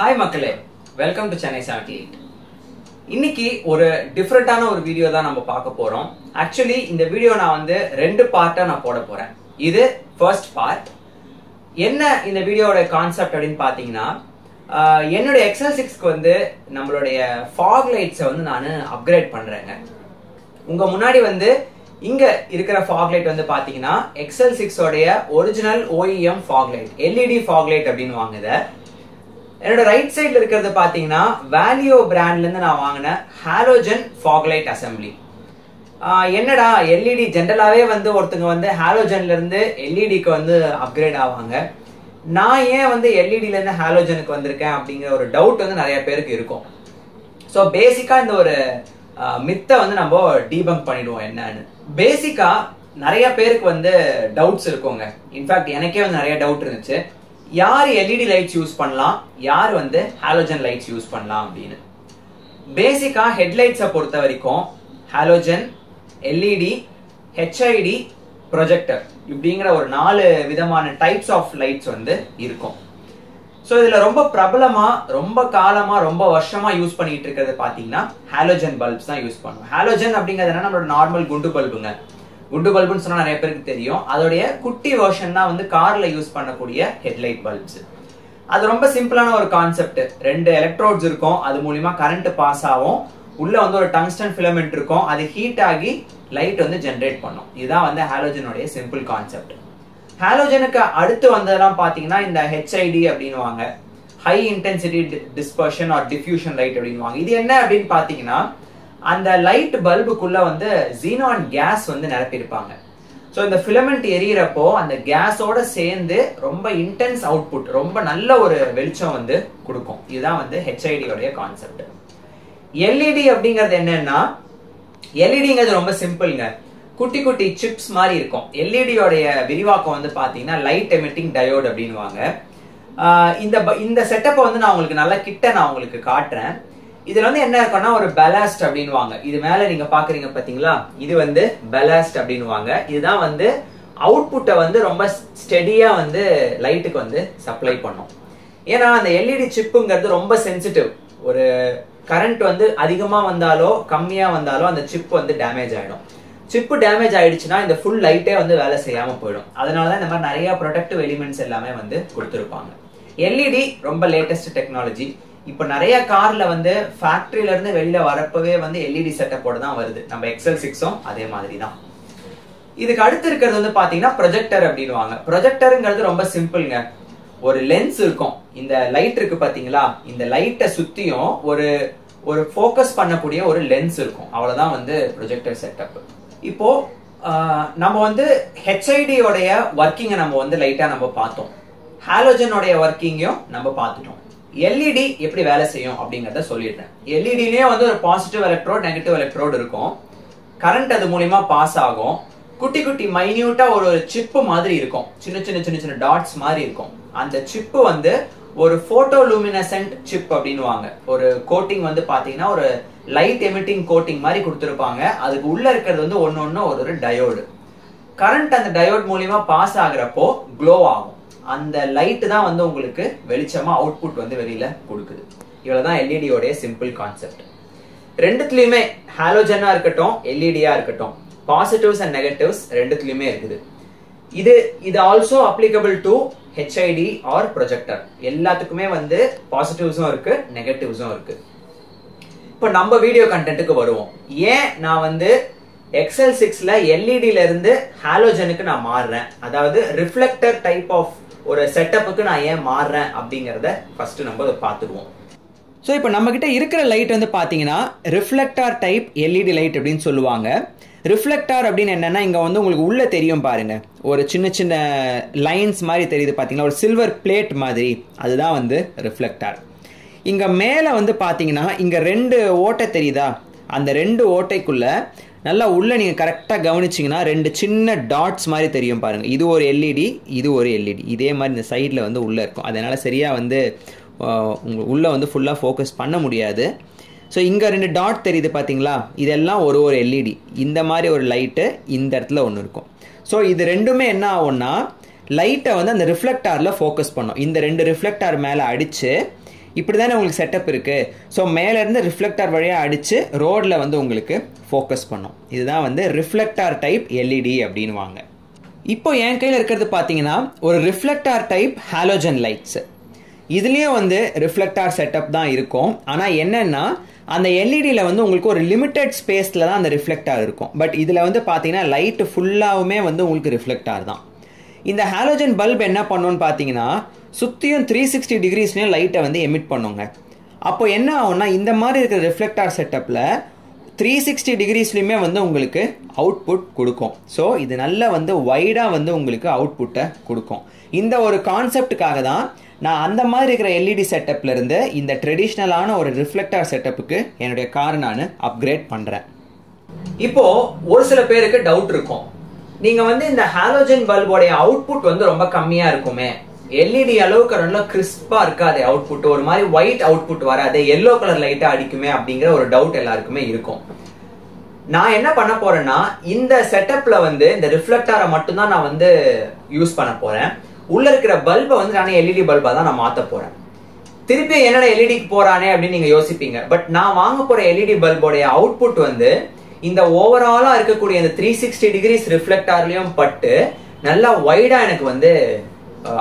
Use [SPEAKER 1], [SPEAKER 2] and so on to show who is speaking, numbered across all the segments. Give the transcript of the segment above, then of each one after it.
[SPEAKER 1] Hi மக்களே, welcome to Chennai 78. இன்னைக்கு ஒரு டிஃபரெண்டான ஒரு வீடியோ தான் நம்ம பார்க்க போறோம். ஆக்சுவலி இந்த வீடியோ நான் வந்து ரெண்டு பார்ட்டா நான் போட போறேன். இது ஃபர்ஸ்ட் பார்ட். என்ன இந்த வீடியோவோட கான்செப்ட் அப்படின்னு பாத்தீங்கன்னா, என்னோட XL6க்கு வந்து நம்மளுடைய fog lights வந்து நான் அப்கிரேட் பண்றேங்க. உங்க முன்னாடி வந்து இங்க இருக்கிற fog light வந்து பாத்தீங்கன்னா XL6 உடைய original OEM fog light, LED fog light அப்படின்னு வாங்குது. என்னோட ரைட் சைடுல இருக்கிறது பாத்தீங்கன்னா வேல்யூ பிராண்ட்ல இருந்து நான் வாங்கின ஹாலோஜன் fog light அசெம்பிளி. என்னடா LED ஜெனரலாவே வந்து ஒருத்தங்க வந்து ஹாலோஜன்ல இருந்து LEDக்கு வந்து அப்கிரேட் ஆவாங்க, நான் ஏன் வந்து LEDல இருந்து ஹாலோஜனுக்கு வந்திருக்கேன் அப்படிங்கிற ஒரு டவுட் வந்து நிறைய பேருக்கு இருக்கும். ஸோ பேசிக்கா இந்த ஒரு மித்தை வந்து நம்ம டீபங்க் பண்ணிடுவோம். என்னன்னு பேசிக்கா நிறைய பேருக்கு வந்து டவுட்ஸ் இருக்குங்க. இன்ஃபேக்ட் எனக்கே வந்து நிறைய டவுட் இருந்துச்சு, யார் LED லைட்ஸ் யூஸ் பண்ணலாம், யார் வந்து ஹாலோஜன் லைட்ஸ் யூஸ் பண்ணலாம் அப்படின்னு. பேசிக்கா ஹெட்லைட்ஸை பொறுத்த வரைக்கும் ஹாலோஜன், LED, HID, ப்ரொஜெக்டர் இப்படிங்கிற ஒரு 4 விதமான டைப்ஸ் ஆஃப் லைட்ஸ் வந்து இருக்கும். ஸோ இதுல ரொம்ப பிரபலமா, ரொம்ப காலமா, ரொம்ப வருஷமா யூஸ் பண்ணிட்டு இருக்கிறது பாத்தீங்கன்னா ஹாலோஜன் பல்ப்ஸ் தான் யூஸ் பண்ணுவோம். ஹாலோஜன் அப்படிங்கிறது என்ன, நம்மளோட நார்மல் குண்டு பல்புங்க. குண்டு பல்புன்னு சொன்னா நிறைய பேருக்கு தெரியும். அதோடைய குட்டி வெர்ஷன் தான் வந்து கார்ல யூஸ் பண்ணக்கூடிய ஹெட்லைட் பல்ப்ஸ். அது ரொம்ப சிம்பிளான ஒரு கான்செப்ட். 2 எலக்ட்ரோட்ஸ் இருக்கும், அது மூலியமா கரண்ட் பாஸ் ஆகும். உள்ள வந்து ஒரு டங்ஸ்டன் ஃபிலமெண்ட் இருக்கும், அது ஹீட் ஆகி லைட் வந்து ஜெனரேட் பண்ணும். இதுதான் வந்து ஹாலோஜனுடைய சிம்பிள் கான்செப்ட். ஹாலோஜனுக்கு அடுத்து வந்ததெல்லாம் பாத்தீங்கன்னா இந்த HID அப்படின்னுவாங்க, high intensity dispersion or diffusion light அப்படின்னுவாங்க. இது என்ன அப்படின்னு பாத்தீங்கன்னா, அந்த லைட் பல்புக்குள்ள வந்து ஜீனான் கேஸ் வந்து நிரப்பியிருப்பாங்க. ஸோ இந்த ஃபிலமெண்ட் எரியறப்போ அந்த கேஸோட சேர்ந்து ரொம்ப இன்டென்ஸ் அவுட்புட், ரொம்ப நல்ல ஒரு வெளிச்சம் வந்து கொடுக்கும். இதுதான் வந்து HID உடைய கான்செப்ட். LED அப்படிங்கிறது என்னன்னா, LEDங்கிறது ரொம்ப சிம்பிள்ங்க. குட்டி குட்டி சிப்ஸ் மாதிரி இருக்கும். LED உடைய விரிவாக்கம் வந்து பாத்தீங்கன்னா லைட் எமிட்டிங் டயோட் அப்படின்னுவாங்க. இந்த செட்டப்பை வந்து நான் உங்களுக்கு நல்லா கிட்ட நான் உங்களுக்கு காட்டுறேன். இதுல வந்து என்ன இருக்கும்னா ஒரு பெலாஸ்ட் அப்படின்னுவாங்க. இது மேல நீங்க பாக்குறீங்க பாத்தீங்களா, இது வந்து பெலாஸ்ட் அப்படின்னுவாங்க. இதுதான் வந்து அவுட்புட்டை வந்து ரொம்ப ஸ்டெடியா வந்து லைட்டுக்கு வந்து சப்ளை பண்ணும். ஏன்னா அந்த LED சிப்புங்கிறது ரொம்ப சென்சிட்டிவ். ஒரு கரண்ட் வந்து அதிகமா வந்தாலோ கம்மியா வந்தாலோ அந்த சிப் வந்து டேமேஜ் ஆயிடும். சிப்பு டேமேஜ் ஆயிடுச்சுன்னா இந்த ஃபுல் லைட்டே வந்து வேலை செய்யாம போயிடும். அதனாலதான் இந்த மாதிரி நிறைய ப்ரொடெக்டிவ் எலிமெண்ட்ஸ் எல்லாமே வந்து கொடுத்துருப்பாங்க. LED ரொம்ப லேட்டஸ்ட் டெக்னாலஜி. இப்ப நிறைய கார்ல வந்து ஃபேக்டரியில இருந்து வெளியில வரப்பவே வந்து LED செட்டப்போட தான் வருது. நம்ம XL6ம் அதே மாதிரி தான். இதுக்கு அடுத்து இருக்கிறது வந்து பாத்தீங்கன்னா ப்ரொஜெக்டர் அப்படின்னுவாங்க. ப்ரொஜெக்டருங்கிறது ரொம்ப சிம்பிள்ங்க. ஒரு லென்ஸ் இருக்கும். இந்த லைட் இருக்கு பாத்தீங்களா, இந்த லைட்டை சுத்தியும் ஒரு ஃபோக்கஸ் பண்ணக்கூடிய ஒரு லென்ஸ் இருக்கும். அவ்வளவுதான் வந்து ப்ரொஜெக்டர் செட்டப். இப்போ நம்ம வந்து HID உடைய ஒர்க்கிங்கை நம்ம வந்து லைட்டா நம்ம பார்த்தோம். ஹாலோஜனுடைய ஒர்க்கிங்கையும் நம்ம பார்த்துட்டோம். LED எப்படி வேலை செய்யும் அப்படிங்கறத சொல்லிடுறேன். LEDலயே வந்து ஒரு பாசிட்டிவ் எலக்ட்ரோட், நெகட்டிவ் எலக்ட்ரோட் இருக்கும். கரண்ட் அது மூலியமா பாஸ் ஆகும். குட்டி குட்டி மைன்யூட்டா ஒரு சிப் மாதிரி இருக்கும், சின்ன சின்ன சின்ன சின்ன டாட்ஸ் மாதிரி இருக்கும். அந்த சிப் வந்து ஒரு போட்டோலூமினசென்ட் சிப் அப்படின்னுவாங்க. ஒரு கோட்டிங் வந்து பாத்தீங்கன்னா ஒரு லைட் எமிட்டிங் கோட்டிங் மாதிரி கொடுத்துருப்பாங்க. அதுக்கு உள்ள இருக்கிறது வந்து ஒன்னு ஒரு டயோடு. கரண்ட் அந்த டயோட் மூலியமா பாஸ் ஆகுறப்போ க்ளோ ஆகும். அந்த லைட் தான் வந்து உங்களுக்கு வெளிச்சமா அவுட்புட் வந்து வெளியில கொடுக்குது. இவ்வளவுதான் LED உடைய சிம்பிள் கான்செப்ட். ரெண்டுத்துலயுமே ஹாலோஜனா இருக்கட்டும், LEDயா இருக்கட்டும், பாசிட்டிவ்ஸ் அண்ட் நெகட்டிவ்ஸ் ரெண்டுத்துலயுமே இருக்குது. இது also applicable to HID or projector. எல்லாத்துக்குமே வந்து பாசிட்டிவ்ஸும் இருக்கு, நெகட்டிவ்ஸும் இருக்கு. இப்போ நம்ம வீடியோ கண்டென்ட்டுக்கு வருவோம். ஏன் நான் வந்து XL6ல LEDல இருந்து ஹாலோஜனுக்கு நான் மாறுறேன், அதாவது ரிஃப்ளெக்டர் டைப் ஆஃப் ஒரு செட்டப்புக்கு நான் ஏன் மாறுறேன் அப்படிங்கறத ஃபர்ஸ்ட் நம்ம பார்த்துடுவோம். ஸோ இப்போ நம்ம கிட்ட இருக்கிற லைட் வந்து பாத்தீங்கன்னா ரிஃப்ளெக்டார் டைப் LED லைட் அப்படின்னு சொல்லுவாங்க. ரிஃப்ளெக்டார் அப்படின்னு என்னன்னா, இங்க வந்து உங்களுக்கு உள்ள தெரியும் பாருங்க, ஒரு சின்ன சின்ன லைன்ஸ் மாதிரி தெரியுது பாத்தீங்கன்னா, ஒரு சில்வர் பிளேட் மாதிரி, அதுதான் வந்து ரிஃப்ளெக்டார். இங்க மேல வந்து பாத்தீங்கன்னா இங்க 2 ஓட்டை தெரியுதா, அந்த 2 ஓட்டைக்குள்ள நல்லா உள்ள நீங்க கரெக்டா கவனிச்சீங்கன்னா 2 சின்ன டாட்ஸ் மாதிரி தெரியும் பாருங்க. இது ஒரு LED, இது ஒரு LED. இதே மாதிரி இந்த சைட்ல வந்து உள்ள இருக்கும். அதனால சரியா வந்து உள்ள வந்து ஃபுல்லா ஃபோக்கஸ் பண்ண முடியாது. ஸோ இங்க 2 டாட் தெரியுது பாத்தீங்களா, இதெல்லாம் ஒரு LED. இந்த மாதிரி ஒரு லைட்டு இந்த இடத்துல ஒன்று இருக்கும். ஸோ இது ரெண்டுமே என்ன ஆகும்னா லைட்டை வந்து அந்த ரிஃப்ளெக்டார்ல ஃபோக்கஸ் பண்ணும். இந்த 2 ரிஃப்ளெக்டார் மேல அடிச்சு இப்படி தானே உங்களுக்கு செட்டப் இருக்குது. ஸோ மேலேருந்து ரிஃப்ளெக்டார் வழியாக அடித்து ரோடில் வந்து உங்களுக்கு ஃபோக்கஸ் பண்ணும். இதுதான் வந்து ரிஃப்ளெக்டார் டைப் எல்இடி அப்படின்வாங்க. இப்போ என் கையில் இருக்கிறது பார்த்தீங்கன்னா ஒரு ரிஃப்ளெக்டார் டைப் ஹாலோஜன் லைட்ஸ். இதுலேயும் வந்து ரிஃப்ளெக்டார் செட்டப் தான் இருக்கும். ஆனால் என்னென்னா அந்த எல்இடியில் வந்து உங்களுக்கு ஒரு லிமிட்டட் ஸ்பேஸில் தான் அந்த ரிஃப்ளெக்டார் இருக்கும். பட் இதில் வந்து பார்த்தீங்கன்னா லைட்டு ஃபுல்லாகவுமே வந்து உங்களுக்கு ரிஃப்ளெக்டார் தான். இந்த ஹாலோஜன் பல்ப் என்ன பண்ணுன்னு பார்த்தீங்கன்னா சுற்றியும் 360 டிகிரிஸ்லையும் லைட்டை வந்து எமிட் பண்ணுங்க. அப்போ என்ன ஆகும்னா இந்த மாதிரி இருக்கிற ரிஃப்ளெக்டார் செட்டப்பில் 360 டிகிரிஸ்லையுமே வந்து உங்களுக்கு அவுட்புட் கொடுக்கும். ஸோ இது நல்ல வந்து வைடாக வந்து உங்களுக்கு அவுட்புட்டை கொடுக்கும். இந்த ஒரு கான்செப்டுக்காக தான் நான் அந்த மாதிரி இருக்கிற எல்இடி செட்டப்லேருந்து இந்த ட்ரெடிஷ்னலான ஒரு ரிஃப்ளெக்டார் செட்டப்புக்கு என்னுடைய காரை நான் அப்கிரேட் பண்ணுறேன். இப்போது ஒரு சில பேருக்கு டவுட் இருக்கும், நீங்கள் வந்து இந்த ஹாலோஜன் பல்போடைய அவுட்புட் வந்து ரொம்ப கம்மியாக இருக்குமே, எல்இடி அளவுக்கு ரொம்ப கிறிஸ்பாக இருக்காது அவுட்புட், ஒரு மாதிரி ஒயிட் அவுட்புட் வராது, எல்லோ கலர் லைட்டாக அடிக்குமே அப்படிங்கிற ஒரு டவுட் எல்லாருக்குமே இருக்கும். நான் என்ன பண்ண போறேன்னா இந்த செட்டப்ல வந்து இந்த ரிஃப்ளெக்டாரை மட்டும்தான் நான் வந்து யூஸ் பண்ண போறேன். உள்ள இருக்கிற பல்பை வந்து நானே எல்இடி பல்பா தான் நான் மாற்ற போறேன். திருப்பி என்னடா எல்இடிக்கு போறானே அப்படின்னு நீங்க யோசிப்பீங்க. பட் நான் வாங்க போற எல்இடி பல்போடைய அவுட்புட் வந்து இந்த ஓவராலா இருக்கக்கூடிய இந்த 360 டிகிரிஸ் ரிஃப்ளெக்டார்லயும் பட்டு நல்லா வைடா எனக்கு வந்து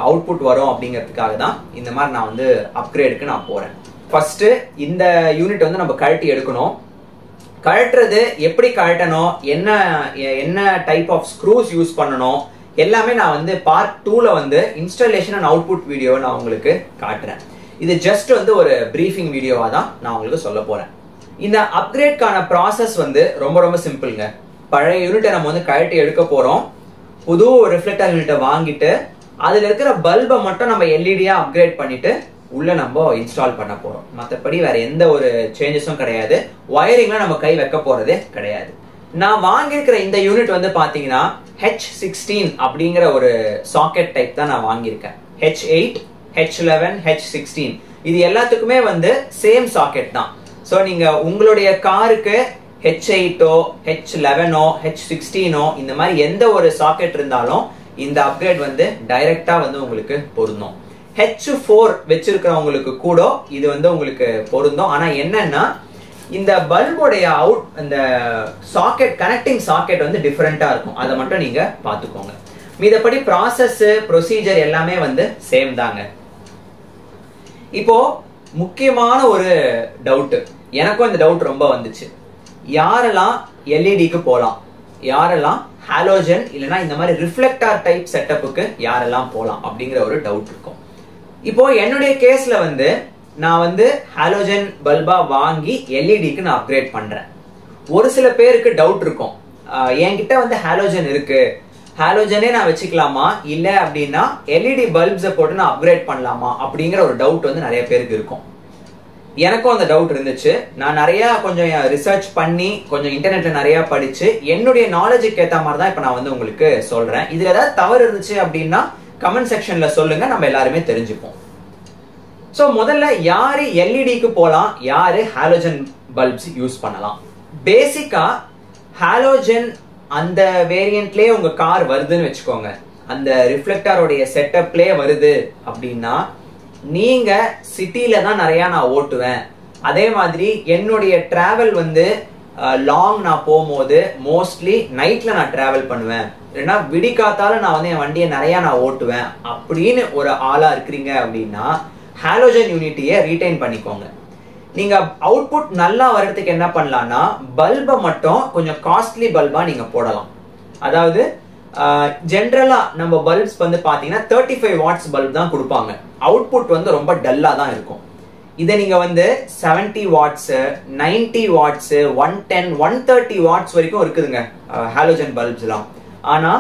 [SPEAKER 1] அவுட்புட் வரும் அப்படிங்கிறதுக்காக தான் இந்த மாதிரி நான் வந்து அப்கிரேடுக்கு நான் போறேன். ஃபர்ஸ்ட் இந்த யூனிட் வந்து நம்ம கழட்டி எடுக்கணும். கழட்டுறது எப்படி கழட்டணும், என்ன டைப் ஆஃப் ஸ்க்ரூஸ் யூஸ் பண்ணணும் எல்லாமே நான் வந்து பார்ட் 2ல வந்து இன்ஸ்டாலேஷன் அண்ட் அவுட்புட் வீடியோ நான் உங்களுக்கு காட்டுறேன். இது ஜஸ்ட் வந்து ஒரு பிரீஃபிங் வீடியோவா தான் நான் உங்களுக்கு சொல்ல போறேன். இந்த அப்கிரேட்கான ப்ராசஸ் வந்து ரொம்ப ரொம்ப சிம்பிள்ங்க. பழைய யூனிட்டை நம்ம வந்து கழட்டி எடுக்க போறோம். புது ரிஃப்ளெக்டர் யூனிட்டை வாங்கிட்டு அதுல இருக்கிற பல்பை மட்டும் நம்ம எல்இடியா அப்கிரேட் பண்ணிட்டு உள்ள நம்ம இன்ஸ்டால் பண்ண போறோம். மற்றபடி வேற எந்த ஒரு சேஞ்சஸும் கிடையாது. வயரிங்ல நம்ம கை வைக்க போறதே கிடையாது. நான் வாங்கியிருக்கிற இந்த யூனிட் வந்து பாத்தீங்கன்னா H16 அப்படிங்கிற ஒரு சாக்கெட் டைப் தான் நான் வாங்கியிருக்கேன். H8, H11, H16 இது எல்லாத்துக்குமே வந்து சேம் சாக்கெட் தான். ஸோ நீங்க உங்களுடைய காருக்கு H8ஓ H11ஓ H16ஓ இந்த மாதிரி எந்த ஒரு சாக்கெட் இருந்தாலும் இந்த அப்கிரேட் வந்து டைரக்டா வந்து உங்களுக்கு பொருந்தும். H4 வச்சிருக்கிறவங்களுக்கு கூட இது வந்து உங்களுக்கு பொருந்தும். ஆனா என்னன்னா இந்த பல்போடைய இந்த சாக்கெட் கனெக்டிங் சாக்கெட் வந்து டிஃபரெண்டா இருக்கும். அதை மட்டும் நீங்க பாத்துக்கோங்க. மீதபடி ப்ராசஸ் ப்ரொசீஜர் எல்லாமே வந்து சேம் தாங்க. இப்போ முக்கியமான ஒரு டவுட், எனக்கும் இந்த டவுட் ரொம்ப வந்துச்சு. யாரெல்லாம் எல்இடிக்கு போலாம், யாரெல்லாம் ஹாலோஜன் இல்லைன்னா இந்த மாதிரி ரிஃப்ளெக்டார் டைப் செட்டப்புக்கு யாரெல்லாம் போலாம் அப்படிங்கிற ஒரு டவுட் இருக்கும். இப்போ என்னுடைய கேஸ்ல வந்து நான் வந்து ஹாலோஜன் பல்பா வாங்கி எல்இடிக்கு நான் அப்கிரேட் பண்றேன். ஒரு சில பேருக்கு டவுட் இருக்கும், என்கிட்ட வந்து ஹாலோஜன் இருக்கு, ஹாலோஜனே நான் வச்சுக்கலாமா, இல்ல அப்படின்னா எல்இடி பல்ப்ஸை போட்டு நான் அப்கிரேட் பண்ணலாமா அப்படிங்கிற ஒரு டவுட் வந்து நிறைய பேருக்கு இருக்கும். எனக்கும் அந்த டவுட் இருந்துச்சு. நான் நிறைய கொஞ்சம் ரிசர்ச் பண்ணி கொஞ்சம் இன்டர்நெட்ல நிறைய படிச்சு என்னுடைய நாலேஜுக்கு ஏற்ற மாதிரி தான் இப்ப நான் வந்து உங்களுக்கு சொல்றேன். இதுல ஏதாவது தவறு இருந்துச்சு அப்படின்னா கமெண்ட் செக்ஷன்ல சொல்லுங்க, நம்ம எல்லாருமே தெரிஞ்சுப்போம். சோ முதல்ல யாரு எல்இடிக்கு போலாம், யாரு ஹாலோஜன் பல்ப்ஸ் யூஸ் பண்ணலாம். பேசிக்கா ஹாலோஜன் அந்த வேரியன்ட்லயே உங்க கார் வருதுன்னு வச்சுக்கோங்க, அந்த ரிஃப்ளெக்டாரோடைய செட்டப்லயே வருது அப்படின்னா நீங்க சிட்டில தான் நிறைய நான் ஓட்டுவேன். அதே மாதிரி என்னுடைய டிராவல் வந்து லாங் நான் போகும்போது மோஸ்ட்லி நைட்ல நான் டிராவல் பண்ணுவேன், இல்லைன்னா விடிக்காத்தால நான் வந்து என் வண்டியை நிறைய நான் ஓட்டுவேன் அப்படின்னு ஒரு ஆளா இருக்கிறீங்க அப்படின்னா ஹாலோஜன் யூனிட்டியை ரீடைன் பண்ணிக்கோங்க. நீங்க அவுட்புட் நல்லா வர்றதுக்கு என்ன பண்ணலாம்னா பல்பை மட்டும் கொஞ்சம் காஸ்ட்லி பல்பா நீங்க போடலாம். அதாவது ஜென்ரலா நம்ம பல்ப்ஸ் வந்து பாத்தீங்கன்னா 35 வாட்ஸ் பல்ப் தான் கொடுப்பாங்க. அவுட்புட் வந்து ரொம்ப டல்லா தான் இருக்கும். இதை நீங்க வந்து 70 வாட்ஸ் 90 வாட்ஸ் 110 130 வாட்ஸ் வரைக்கும் இருக்குதுங்க ஹாலோஜன் பல்ப்ஸ் எல்லாம். ஆனா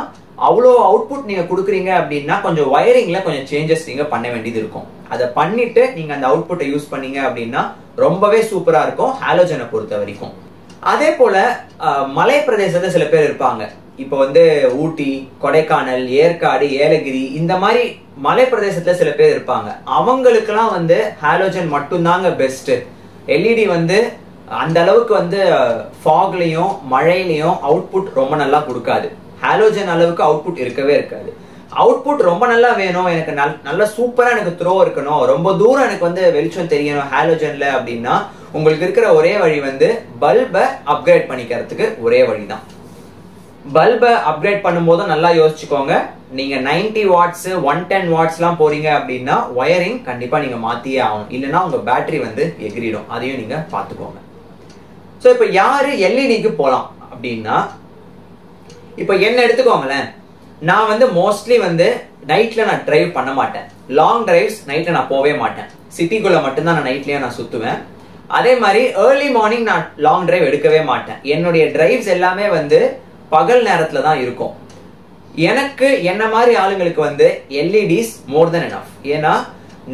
[SPEAKER 1] அவ்வளோ அவுட்புட் நீங்க கொடுக்குறீங்க அப்படின்னா கொஞ்சம் வயரிங்ல கொஞ்சம் சேஞ்சஸ் நீங்க பண்ண வேண்டியது இருக்கும். அதை பண்ணிட்டு நீங்க அந்த அவுட்புட்டை யூஸ் பண்ணீங்க அப்படின்னா ரொம்பவே சூப்பரா இருக்கும் ஹாலோஜனை பொறுத்த வரைக்கும். அதே போல மலை பிரதேசத்துல சில பேர் இருப்பாங்க. இப்போ வந்து ஊட்டி, கொடைக்கானல், ஏற்காடு, ஏலகிரி இந்த மாதிரி மலை பிரதேசத்துல சில பேர் இருப்பாங்க. அவங்களுக்கெல்லாம் வந்து ஹாலோஜன் மட்டும்தாங்க பெஸ்ட். எல்இடி வந்து அந்த அளவுக்கு வந்து ஃபாக்லயும் மழையிலையும் அவுட்புட் ரொம்ப நல்லா கொடுக்காது. ஹாலோஜன் அளவுக்கு அவுட்புட் இருக்கவே இருக்காது. அவுட்புட் ரொம்ப நல்லா வேணும், எனக்கு நல்ல சூப்பரா எனக்கு த்ரோ இருக்கணும், ரொம்ப தூரம் எனக்கு வந்து வெளிச்சம் தெரியணும் ஹாலோஜன்ல அப்படின்னா உங்களுக்கு இருக்கிற ஒரே வழி வந்து பல்பை அப்கிரேட் பண்ணிக்கிறதுக்கு ஒரே வழிதான். பல்பை அப்கிரேட் பண்ணும்போது நல்லா யோசிச்சுக்கோங்க. நீங்க 90 வாட்ஸ் 110 வாட்ஸ்லாம் போறீங்க அப்படின்னா வயரிங் கண்டிப்பா நீங்க மாத்தியே ஆகணும், இல்லைன்னா உங்க பேட்டரி வந்து எகிரிடும். அதையும் நீங்க பாத்துக்கோங்க. ஸோ இப்போ யாரு எல்இடிக்கு போகலாம் அப்படின்னா, இப்போ என்ன எடுத்துக்கோங்களேன். நான் வந்து மோஸ்ட்லி வந்து நைட்ல நான் டிரைவ் பண்ண மாட்டேன். லாங் டிரைவ்ஸ் நைட்ல நான் போவே மாட்டேன். சிட்டிக்குள்ள மட்டும்தான் நான் நைட்லயே நான் சுத்துவேன். அதே மாதிரி ஏர்லி மார்னிங் நான் லாங் டிரைவ் எடுக்கவே மாட்டேன். என்னுடைய டிரைவ்ஸ் எல்லாமே வந்து பகல் நேரத்துல தான் இருக்கும். எனக்கு என்ன மாதிரி ஆளுங்களுக்கு வந்து எல்இடிஸ் மோர் தென் எனஃப். ஏன்னா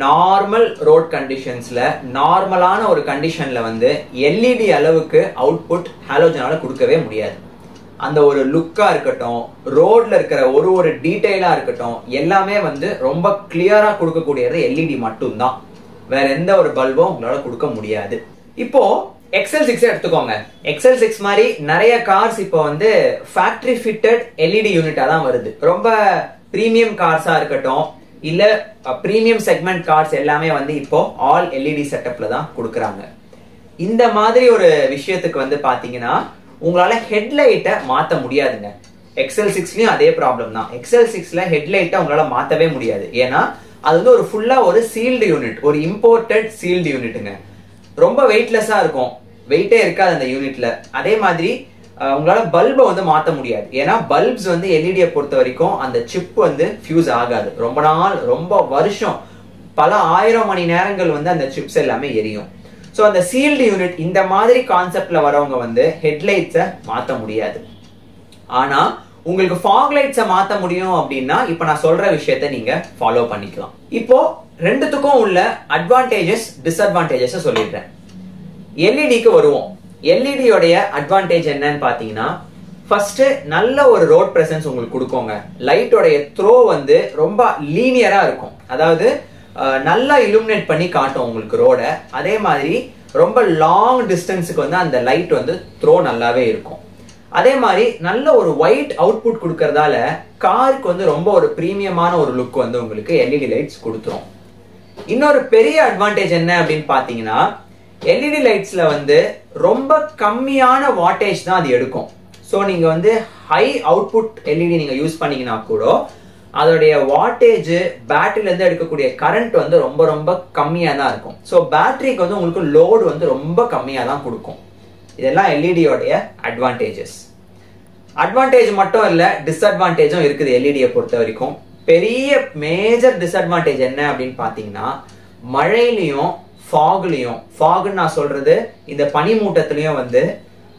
[SPEAKER 1] நார்மல் ரோட் கண்டிஷன்ஸ்ல நார்மலான ஒரு கண்டிஷன்ல வந்து எல்இடி அளவுக்கு அவுட்புட் ஹாலோஜனால கொடுக்கவே முடியாது. அந்த ஒரு லுக்கா இருக்கட்டும், ரோட்ல இருக்கிற ஒரு டீடைலா இருக்கட்டும், எல்லாமே வந்து ரொம்ப கிளியரா கொடுக்கக்கூடியது எல்இடி மட்டும்தான். வேற எந்த ஒரு பல்பும் உங்களால கொடுக்க முடியாது. இப்போ XL6 எடுத்துக்கோங்க. XL6 மாதிரி நிறைய கார்ஸ் இப்போ வந்து ஃபேக்டரி ஃபிட்டட் எல்இடி யூனிட்டா தான் வருது. ரொம்ப பிரீமியம் கார்ஸா இருக்கட்டும், இல்ல பிரீமியம் செக்மெண்ட் கார்ஸ் எல்லாமே வந்து இப்போ ஆல் எல்இடி செட்டப்ல தான் கொடுக்கறாங்க. இந்த மாதிரி ஒரு விஷயத்துக்கு வந்து பாத்தீங்கன்னா உங்களால ஹெட்லைட்டை மாத்த முடியாதுங்க. XL6லயும் அதே ப்ராப்ளம் தான். XL6ல ஹெட்லைட்டை உங்களால மாத்தவே முடியாது. ஏன்னா அது வந்து ஒரு ஃபுல்லா ஒரு சீல்டு யூனிட், ஒரு இம்போர்ட்டட் சீல்டு யூனிட்டுங்க. ரொம்ப வெயிட்லெஸ்ஸா இருக்கும், வெயிட்டே இருக்காது அந்த யூனிட்ல. அதே மாதிரி உங்களால பல்பை வந்து மாத்த முடியாது. ஏன்னா பல்ப்ஸ் வந்து எல்இடியை பொறுத்த வரைக்கும் அந்த சிப் வந்து ஃபியூஸ் ஆகாது. ரொம்ப நாள், ரொம்ப வருஷம், பல 1000 மணி நேரங்கள் வந்து அந்த சிப்ஸ் எல்லாமே எரியும். ஸோ அந்த சீல்டு யூனிட் இந்த மாதிரி கான்செப்ட்ல வரவங்க வந்து ஹெட்லைட்ஸை மாத்த முடியாது. ஆனா உங்களுக்கு ஃபாக் லைட்ஸை மாத்த முடியும் அப்படின்னா இப்ப நான் சொல்ற விஷயத்தை நீங்க ஃபாலோ பண்ணிக்கலாம். இப்போ ரெண்டுத்துக்கும் உள்ள அட்வான்டேஜஸ் டிஸ்அட்வான்டேஜஸ் சொல்லிடுறேன். எல்இடிக்கு வருவோம். எல்இடியோடைய அட்வான்டேஜ் என்னன்னு பாத்தீங்கன்னா, ஃபர்ஸ்ட் நல்ல ஒரு ரோட் பிரசன்ஸ் உங்களுக்கு கொடுக்குங்க. லைட்டோடைய த்ரோ வந்து ரொம்ப லீனியரா இருக்கும். அதாவது நல்லா இலுமினேட் பண்ணி காட்டும் உங்களுக்கு ரோட. அதே மாதிரி ரொம்ப லாங் டிஸ்டன்ஸுக்கு வந்து அந்த லைட் வந்து த்ரோ நல்லாவே இருக்கும். அதே மாதிரி நல்ல ஒரு ஒயிட் அவுட்புட் கொடுக்கறதால காருக்கு வந்து ரொம்ப ஒரு பிரீமியமான ஒரு லுக் வந்து உங்களுக்கு எல்இடி லைட்ஸ் கொடுத்துரும். இன்னொரு பெரிய அட்வான்டேஜ் என்ன அப்படின்னு பாத்தீங்கன்னா, எல்இடி லைட்ஸ்ல வந்து ரொம்ப கம்மியான வாட்டேஜ் தான் அது எடுக்கும். ஸோ நீங்க வந்து ஹை அவுட்புட் எல்இடி நீங்க யூஸ் பண்ணீங்கன்னா கூட அதோடைய வாட்டேஜ் பேட்டரியில இருந்து எடுக்கக்கூடிய கரண்ட் வந்து ரொம்ப ரொம்ப கம்மியா தான் இருக்கும். ஸோ பேட்டரிக்கு வந்து உங்களுக்கு லோடு வந்து ரொம்ப கம்மியா தான் கொடுக்கும். இதெல்லாம் எல்இடியோடைய அட்வான்டேஜஸ். அட்வான்டேஜ் மட்டும் இல்ல, டிஸ்அட்வான்டேஜும் இருக்குது எல்இடியை பொறுத்த வரைக்கும். பெரிய மேஜர் டிஸ்அட்வான்டேஜ் என்ன அப்படின்னு பாத்தீங்கன்னா, மழையிலையும் ஃபாக்லயும், ஃபாக்னு நான் சொல்றது இந்த பனிமூட்டத்திலயும் வந்து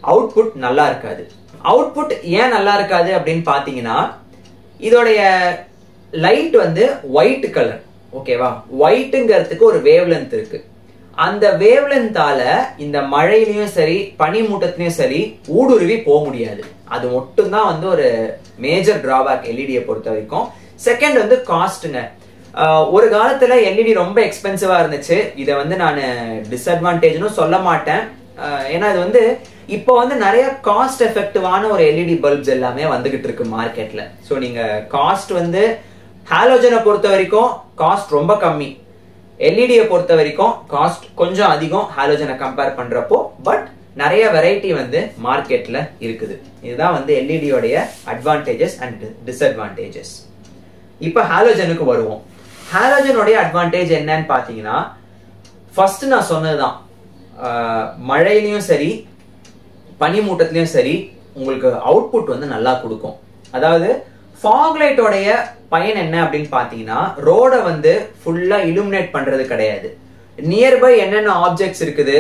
[SPEAKER 1] அவுட்புட் நல்லா இருக்காது. அவுட்புட் ஏன் நல்லா இருக்காது அப்படின்னு பாத்தீங்கன்னா, இதோடைய லைட் வந்து ஒயிட் கலர், ஓகேவா? ஒயிட்டுங்கிறதுக்கு ஒரு வேவ் லென்த் இருக்கு. அந்த வேவ் லென்த்தால இந்த மழையிலயும் சரி பனிமூட்டத்திலயும் சரி ஊடுருவி போக முடியாது. அது மட்டும் தான் வந்து ஒரு மேஜர் டிராபேக் எல்இடியை பொறுத்த வரைக்கும். செகண்ட் வந்து காஸ்ட்டுங்க. ஒரு காலத்துல எல்இடி ரொம்ப எக்ஸ்பென்சிவா இருந்துச்சு. இதை வந்து நான் டிஸ்அட்வான்டேஜ்னு சொல்ல மாட்டேன். ஏன்னா இது வந்து இப்போ வந்து நிறைய காஸ்ட் எஃபெக்டிவான ஒரு எல்இடி பல்ப்ஸ் எல்லாமே வந்துகிட்டு இருக்கு மார்க்கெட்ல. ஸோ நீங்க காஸ்ட் வந்து ஹாலோஜனை பொறுத்த வரைக்கும் காஸ்ட் ரொம்ப கம்மி, எல்இடியை பொறுத்த வரைக்கும் காஸ்ட் கொஞ்சம் அதிகம் ஹாலோஜனை கம்பேர் பண்றப்போ. பட் நிறைய வெரைட்டி வந்து மார்க்கெட்ல இருக்குது. இதுதான் வந்து எல்இடியோடைய அட்வான்டேஜஸ் அண்ட் டிஸ்அட்வான்டேஜஸ். இப்ப ஹாலோஜனுக்கு வருவோம். ஹாலோஜனுடைய அட்வான்டேஜ் என்னன்னு பாத்தீங்கன்னா, ஃபர்ஸ்ட் நான் சொன்னதுதான், மழையிலயும் சரி பனிமூட்டத்திலயும் சரி உங்களுக்கு அவுட்புட் வந்து நல்லா கொடுக்கும். அதாவது ஃபாக் லைட்டோடைய பயன் என்ன அப்படின்னு பாத்தீங்கன்னா, ரோட வந்து ஃபுல்லா இலுமினேட் பண்றது கிடையாது. நியர்பை என்னென்ன ஆப்ஜெக்ட்ஸ் இருக்குது,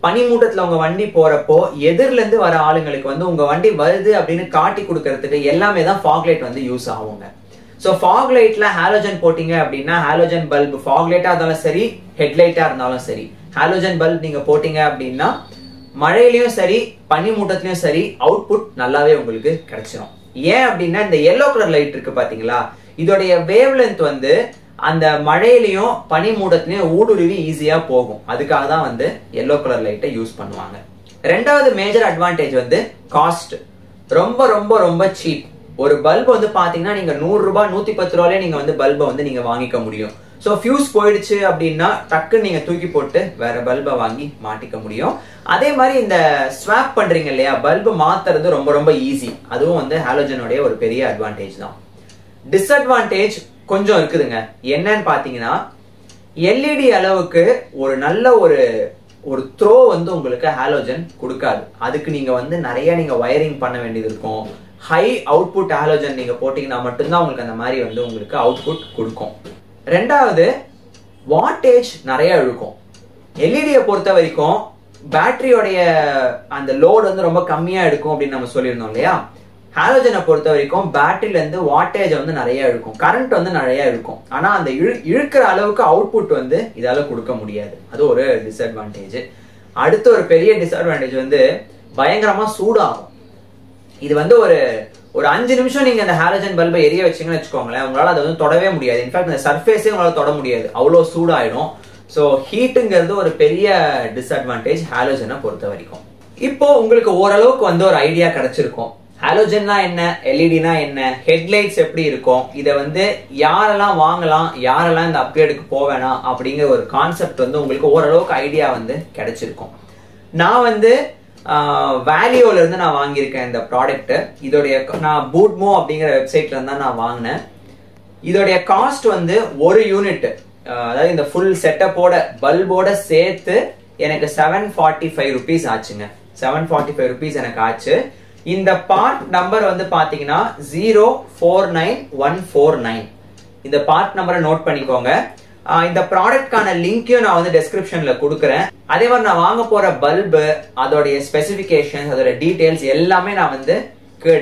[SPEAKER 1] பனிமூட்டத்துல உங்க வண்டி போறப்போ எதிரில இருந்து வர ஆளுங்களுக்கு வந்து உங்க வண்டி வருது அப்படின்னு காட்டி கொடுக்கறதுக்கு எல்லாமே தான் ஃபாக் லைட் வந்து யூஸ் ஆகுங்க. ஸோ ஃபாக் லைட்ல ஹாலோஜன் போட்டீங்க அப்படின்னா, ஹாலோஜன் பல்ப் ஃபாக் லைட்டா இருந்தாலும் சரி ஹெட்லைட்டா இருந்தாலும் சரி, ஹாலோஜன் பல்ப் நீங்க போட்டீங்க அப்படின்னா மழையிலயும் சரி பனிமூட்டத்திலயும் சரி அவுட்புட் நல்லாவே உங்களுக்கு கிடைச்சிடும். ஏன் அப்படின்னா, இந்த எல்லோ கலர் லைட் இருக்கு பாத்தீங்களா, இதோடைய வேவ் லென்த் வந்து அந்த மழையிலையும் பனிமூட்டத்திலயும் ஊடுருவி ஈஸியா போகும். அதுக்காக தான் வந்து எல்லோ கலர் லைட்டை யூஸ் பண்ணுவாங்க. ரெண்டாவது மேஜர் அட்வான்டேஜ் வந்து காஸ்ட். ரொம்ப ரொம்ப ரொம்ப சீப். ஒரு பல்ப் வந்து பாத்தீங்கன்னா நீங்க 100 ரூபாய் 110 ரூபாயிலே நீங்க வந்து பல்பை வந்து நீங்க வாங்கிக்க முடியும். ஸோ ஃபியூஸ் போயிடுச்சு அப்படின்னா டக்குன்னு நீங்க தூக்கி போட்டு வேற பல்பை வாங்கி மாட்டிக்க முடியும். அதே மாதிரி இந்த ஸ்வாப் பண்றீங்க இல்லையா, பல்பு மாத்துறது ரொம்ப ரொம்ப ஈஸி. அதுவும் வந்து ஹாலோஜனுடைய ஒரு பெரிய அட்வான்டேஜ் தான். டிஸ்அட்வான்டேஜ் கொஞ்சம் இருக்குதுங்க. என்னன்னு பாத்தீங்கன்னா எல்இடி அளவுக்கு ஒரு நல்ல ஒரு த்ரோ வந்து உங்களுக்கு ஹாலோஜன் கொடுக்காது. அதுக்கு நீங்க வந்து நிறைய நீங்க வயரிங் பண்ண வேண்டியது இருக்கும். ஹை அவுட்புட் ஹாலோஜன் நீங்க போட்டீங்கன்னா மட்டும்தான் உங்களுக்கு அந்த மாதிரி வந்து உங்களுக்கு அவுட்புட் கொடுக்கும். ரெண்டாவது, வாட்டேஜ் நிறைய இழுக்கும். எல்இடியை பொறுத்த வரைக்கும் பேட்டரியோடைய அந்த லோடு வந்து ரொம்ப கம்மியா எடுக்கும் அப்படின்னு நம்ம சொல்லியிருந்தோம் இல்லையா. ஹாலோஜனை பொறுத்த வரைக்கும் பேட்டரியில இருந்து வாட்டேஜ் வந்து நிறைய இருக்கும், கரண்ட் வந்து நிறைய இருக்கும். ஆனா அந்த இழுக்கிற அளவுக்கு அவுட்புட் வந்து இதால கொடுக்க முடியாது. அது ஒரு டிஸ்அட்வான்டேஜ். அடுத்த ஒரு பெரிய டிஸ்அட்வான்டேஜ் வந்து பயங்கரமா சூடாகும். இது வந்து ஒரு 5 நிமிஷம் நீங்க அந்த ஹாலோஜன் பல்பை எரிய வச்சீங்கன்னு வச்சுக்கோங்களேன், உங்களால அதை வந்து தொடவே முடியாது. இன்ஃபேக்ட் இந்த சர்ஃபேஸே உங்களால தொட முடியாது, அவ்வளவு சூடாயிடும். ஸோ ஹீட்டுங்கிறது ஒரு பெரிய டிஸ்அட்வான்டேஜ் ஹாலோஜனை பொறுத்த வரைக்கும். இப்போ உங்களுக்கு ஓரளவுக்கு வந்து ஒரு ஐடியா கிடைச்சிருக்கும். ஹாலோஜன்னா என்ன, எல்இடினா என்ன, ஹெட்லைட்ஸ் எப்படி இருக்கும், இதை வந்து யாரெல்லாம் வாங்கலாம், யாரெல்லாம் இந்த அப்கிரேடுக்கு போவேணாம் அப்படிங்கிற ஒரு கான்செப்ட் வந்து உங்களுக்கு ஓரளவுக்கு ஐடியா வந்து கிடைச்சிருக்கும். நான் வந்து வேல்யூல இருந்து நான் வாங்கியிருக்கேன் இந்த ப்ராடக்ட். இதோடைய நான் பூட்மோ அப்படிங்கிற வெப்சைட்ல இருந்தா நான் வாங்கினேன். இதோடைய காஸ்ட் வந்து ஒரு யூனிட், அதாவது இந்த ஃபுல் செட்டப்போட பல்போட சேர்த்து எனக்கு 745 ருபீஸ் ஆச்சுங்க. 745 ருபீஸ் எனக்கு ஆச்சு. இந்த பார்ட் நம்பர் வந்து பாத்தீங்கன்னா 049149. இந்த பார்ட் நம்பரை நோட் பண்ணிக்கோங்க. இந்த ப்ராடக்ட்கான லிங்கையும் நான் வந்து டெஸ்கிரிப்ஷன்ல கொடுக்குறேன். அதே மாதிரி நான் வாங்க போற பல்பு, அதோடைய ஸ்பெசிபிகேஷன், அதோட டீடைல்ஸ் எல்லாமே நான் வந்து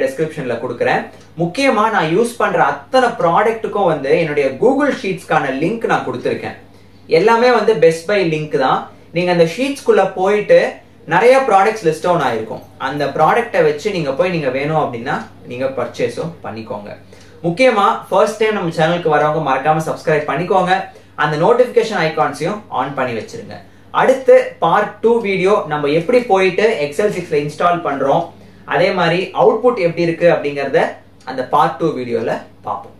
[SPEAKER 1] டெஸ்கிரிப்ஷன்ல கொடுக்குறேன். முக்கியமா நான் யூஸ் பண்ற அத்தனை ப்ராடக்ட்டுக்கும் வந்து என்னுடைய கூகுள் ஷீட்ஸ்க்கான லிங்க் நான் கொடுத்துருக்கேன். எல்லாமே வந்து பெஸ்ட் பை லிங்க் தான். நீங்க அந்த ஷீட்ஸ்குள்ள போயிட்டு நிறைய ப்ராடக்ட்ஸ் லிஸ்ட் டவுன் ஆயிருக்கும். அந்த ப்ராடக்ட்டை வச்சு நீங்க வேணும் அப்படின்னா நீங்க பர்ச்சேஸும் பண்ணிக்கோங்க. முக்கியமா ஃபர்ஸ்ட் டைம் நம்ம சேனலுக்கு வரவங்க மறக்காம சப்ஸ்கிரைப் பண்ணிக்கோங்க. அந்த நோட்டிபிகேஷன் ஐகான்ஸையும் ஆன் பண்ணி வச்சிருங்க. அடுத்து பார்ட் 2 வீடியோ நம்ம எப்படி போயிட்டு XL6ல இன்ஸ்டால் பண்றோம், அதே மாதிரி அவுட்புட் எப்படி இருக்கு அப்படிங்கறத அந்த பார்ட் 2 வீடியோல பார்ப்போம்.